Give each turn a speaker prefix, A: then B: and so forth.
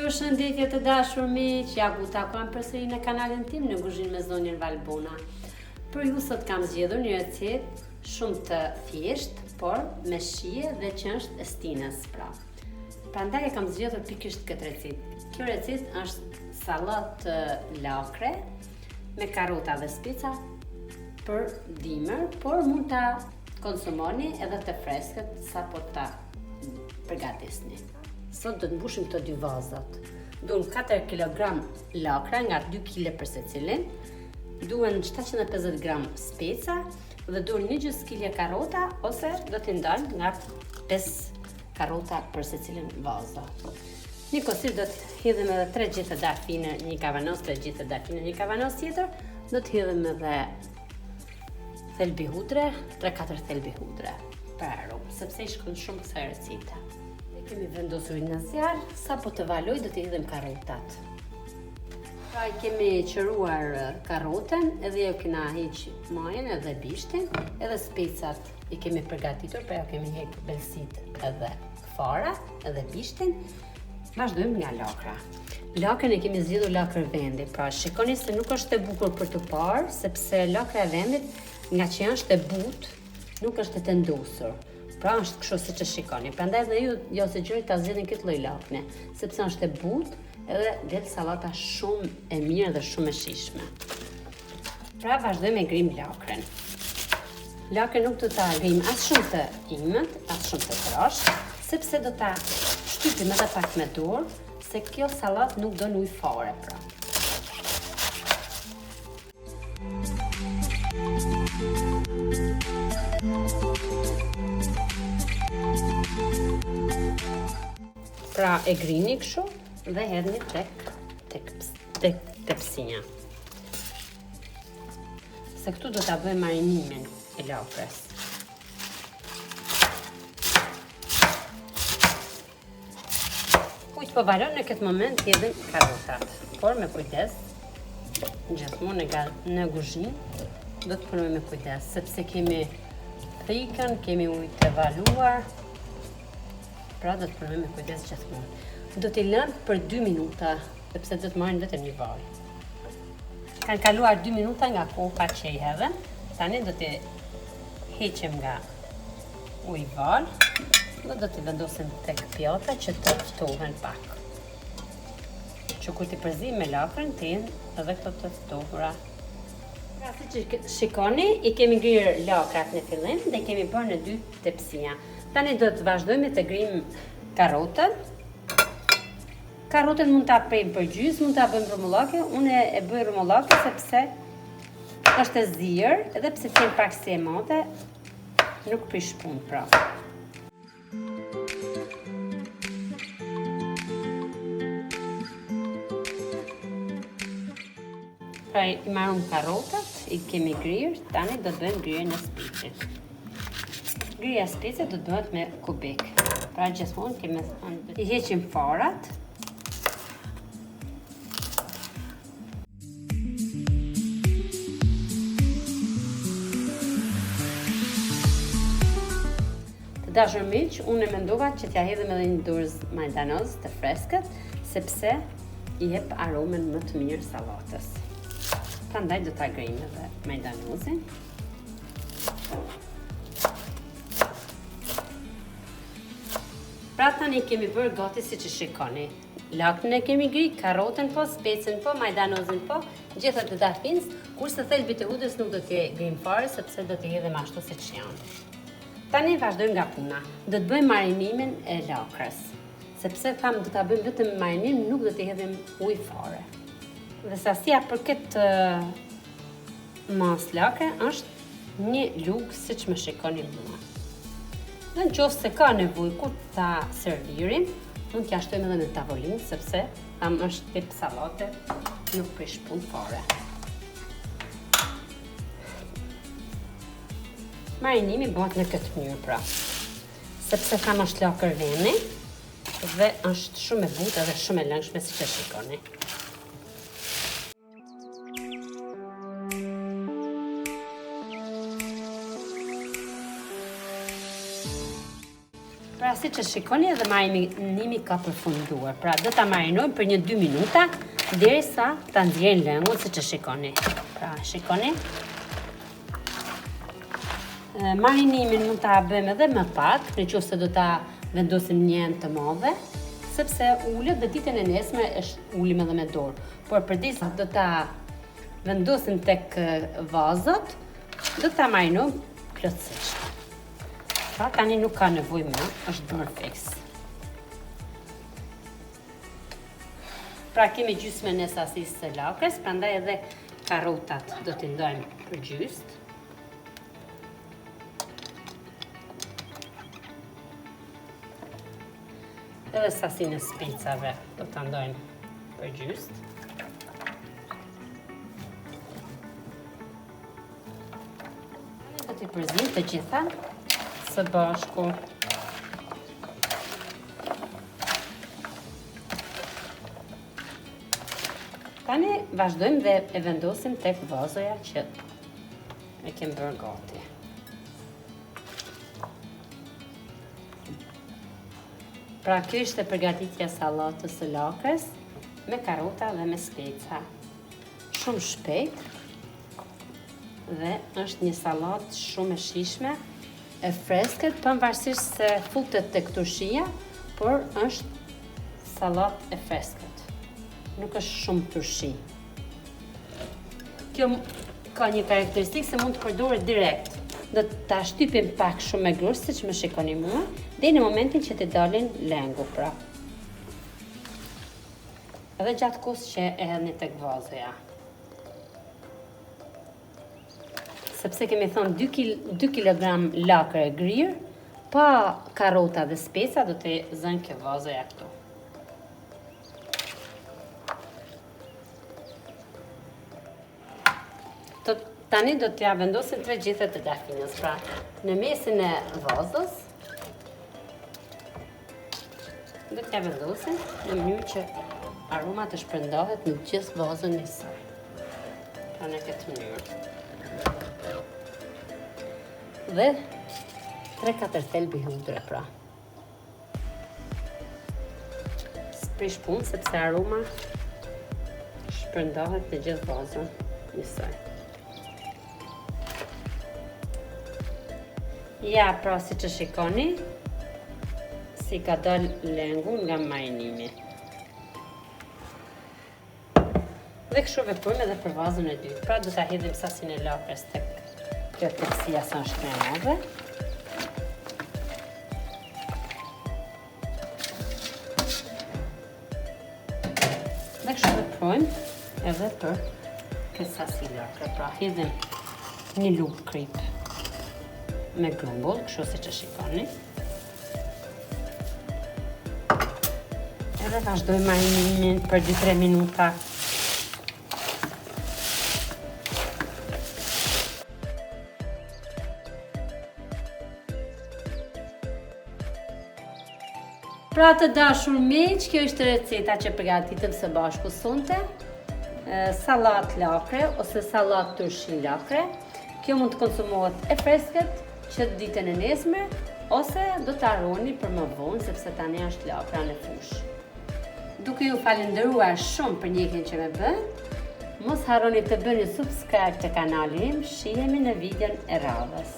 A: Përshëndetje të dashur miq, ja ku takuam përsëri në kanalin tim në Kuzhinë me zonjën Valbona. Për ju sot kam zgjedhur një recetë shumë të thjeshtë, por me shije dhe që është e stinës pra. Prandaj e kam zgjedhur pikërisht këtë recetë. Kjo recetë është sallatë lakre me karrota dhe speca për dimër, por mund ta konsumoni edhe të freskët sapo ta përgatisni. Sot do të mbushim këto dy vazat. Duhen 4 kg lakra nga 2 kg për secilin, duhen 750 g speca dhe duhen 1/2 kg karrota ose do t'i ndalë nga 5 karrota për secilin vazë. Njëkohësisht do të hedhim edhe 3 gjethe dafine një kavanos, 3 gjethe dafine një kavanos tjetër, do të hedhim edhe thelbi hudre, 3-4 thelbi hudre për aromë, sepse i shkon shumë kësaj recete. Kemi vendosur në zjarr, sa po të valoj do t'i hedhim karrotat. Pra i kemi qëruar karrotën, edhe jo kena heq majën edhe bishtin, edhe specat i kemi përgatitur, pra jo kemi heq belsit edhe fara, edhe bishtin. Vazhdojmë nga lakra. Lakrën e kemi zgjedhur lakër vendi, pra shikoni se nuk është e bukur për të parë, sepse lakra e vendit nga që është e butë, nuk është e tendosur. Pra është kështu siç e shikoni. Prandaj edhe ju jo se gjëri ta zgjedhni këtë lloj lakne, sepse është e butë edhe del sallata shumë e mirë dhe shumë e shijshme. Pra vazhdojmë me grim lakrën. Lakrën nuk do ta grim as shumë të imët, as shumë të trashë, sepse do ta shtypim edhe pak me dorë, se kjo sallatë nuk do ujë fare pra. Pra e grini kështu dhe hedhni tek tepsinja. Se këtu do ta bëjmë marinimin e lakrës. Kujt po valon në këtë moment hedhim karrotat, por me kujdes. Gjithmonë në kuzhinë do të punojmë me kujdes, sepse kemi thikën, kemi ujë të valuar. Pra do të punojmë me kujdes gjithmonë. Do t'i lëmë për 2 minuta, sepse do të marrin vetëm një vaj. Kanë kaluar 2 minuta nga koha që i hedhëm. Tani do t'i heqim nga uji val dhe do t'i vendosim tek pjata që të ftohen pak. Që kur t'i përzim me lakrën, t'jen edhe këto të ftohura. Pra si që shikoni, i kemi ngrirë lakrat në fillim dhe i kemi bërë në 2 tepsija. Tani do të vazhdojmë të grim karrotën. Karrotën mund ta prejmë për gjysmë, mund ta bëjmë rumullake. Unë e bëj rumullake sepse është e zirë, edhe pse qenë pak si e madhe, nuk prish punë pra. Pra i marrum karrotat, i kemi grirë, tani do të bëjmë grirën e spicit. Grija e spicit do të bëhet me kubik. Pra gjithmonë kemi i heqim farat. Të dashur miq, unë mendova që t'ja hedhim edhe një dorëz majdanoz të freskët, sepse i jep aromën më të mirë sallatës. Prandaj do ta grim edhe majdanozin. Pra tani kemi bërë gati si që shikoni. Lakrën e kemi gri, karrotën po, specën po, majdanozin po, gjitha të dafinës, kurse thelbit e hudrës nuk do t'i grim fare, sepse do t'i hedhim ashtu si që janë. Tani vazhdojmë nga puna. Do të bëjmë marinimin e lakrës, sepse tham do t'a bëjmë vetëm marinim, nuk do t'i hedhim ujë fare. Dhe sasia për këtë mas lakre është 1 lugë si që më shikoni mua. Dhe në qoftë se ka nevojë kur ta servirim, mund t'ja shtojmë edhe në tavolinë, sepse tam është tip sallate nuk prish punë fare. Marinimi bëhet në këtë mënyrë pra, sepse kam është lakër veni dhe është shumë e butë edhe shumë e lëngshme si që shikoni. Pra si që shikoni edhe marinimi ka përfunduar, pra do ta marinojmë për 1-2 minuta derisa ta nxjerrin lëngun si që shikoni. Pra shikoni. Marinimin mund ta bëjmë edhe më pak, nëse do ta vendosim një enë të madhe, sepse ulët dhe ditën e nesme ulim edhe me dorë. Por përdisa do ta vendosim tek vazat, do ta marinojmë plotësisht. Pra tani nuk ka nevojë më, është bërë fiks. Pra kemi gjysmën e sasisë së lakrës, prandaj edhe karrotat do t'i ndajmë për gjysmë. Edhe sasinë e specave do t'a ndajmë për gjysmë. Do t'i përzim të gjitha së bashku. Tani vazhdojmë dhe e vendosim tek vazoja që e kem bërë gati. Pra kjo ishte përgatitja sallatës së lakrës me karrota dhe me speca. Shumë shpejt dhe është një sallatë shumë e shijshme, e freskët, pavarësisht se futet tek turshia, por është sallatë e freskët. Nuk është shumë turshi. Kjo ka një karakteristikë se mund të përdoret direkt. Do ta shtypim pak shumë me grush, siç më shikoni mua, deri në momentin që të dalin lëngu pra. Edhe gjatë kohës që e hedhni tek vazoja. Sepse kemi thonë 2 kg lakër e grirë, pa karrota dhe speca do të zënë kjo vazoja këtu. Tani do t'ja vendosim 3 gjethe të dafinës, pra në mesin e vazës do t'ja vendosim në mënyrë që aroma të shpërndahet në gjithë vazën e saj. Pra në këtë mënyrë. Dhe 3-4 thelbi hudre pra. S'prish punë sepse aroma shpërndahet në gjithë vazën e saj. Ja, pra si që shikoni, si ka dal lëngu nga marinimi. Dhe kështu veprojmë edhe për vazën e dytë. Pra do ta hedhim sasinë e lakrës tek kjo tepsia sa është më e madhe. Dhe kështu veprojmë edhe për këtë sasi lakre. Pra hedhim një lugë krip me grumbull, kështu si që shikoni. Edhe vazhdojmë marinimin për 2-3 minuta. Pra të dashur miq, kjo është receta që përgatitëm së bashku sonte. Sallatë lakre ose sallatë turshi lakre. Kjo mund të konsumohet e freskët që ditën e nesme, ose do të harroni për më vonë, sepse tani është lakra në fushë. Duke ju falenderuar shumë për ndjekjen që më bën, mos harroni të bëni subscribe të kanalit im, shihemi në videon e radhës.